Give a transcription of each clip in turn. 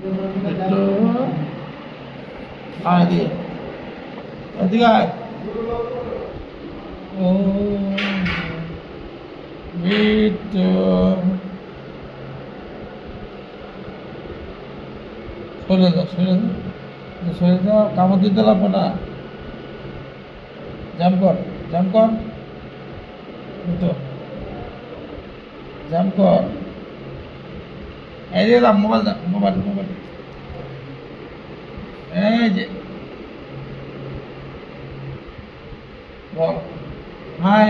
একটু আয় দিয়ে এদিকে আয় ও একটু সরে যাও সরে যাও কামড় দিতে লাগবে না জাম্প কর তো জাম্প কর এই যে মোবাইল এই যে বল হাই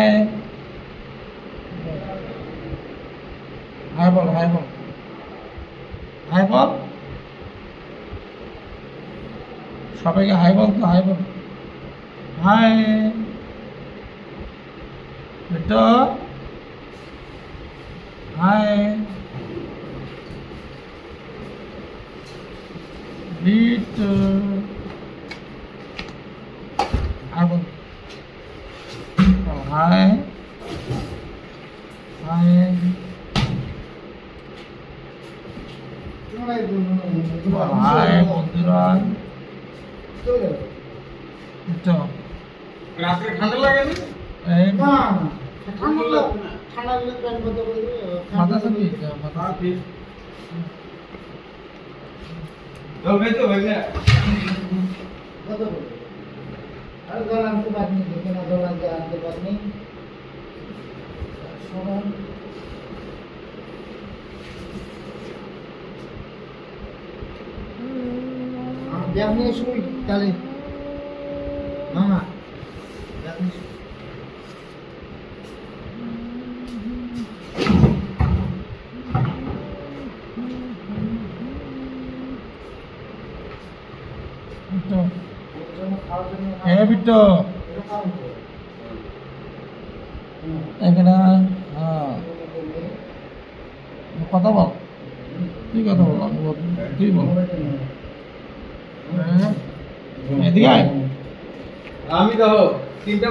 বল সবাইকে হাই বল তো হাই বেটো হাই বেটো হাই বল হাই বন্ধুরা ঠান্ডা লাগে মাথা চাপি আপনি শুই তাহলে মামা আপনি হ্যাঁ বিট্টু এখানে হ্যাঁ কথা বল তুই কথা বল তুই বল এদিকে আয় আমি দেখো 3টা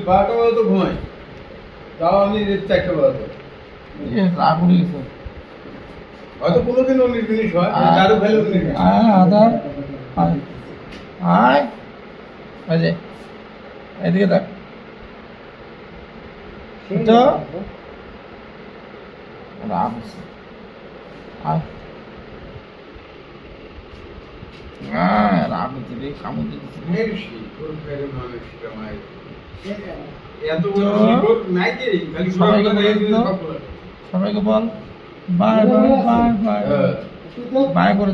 12টা বাজে তো ঘুমাই তাও আমি 4টা বাজে রাগ উঠে গেছে হয়তো কোনোদিন 19 মিনিট হয় দারু খেলে 19 মিনিট আধার আয় যে এদিকে দেখ তো রাগ হচ্ছে আয় রাগ হচ্ছে রে কামড় দিচ্ছে মেরশি কোন ফেরে মানুষটা মাই এত বড় শিকড় নাই যে খালি সবাইকে বল bye bye bye bye bye করে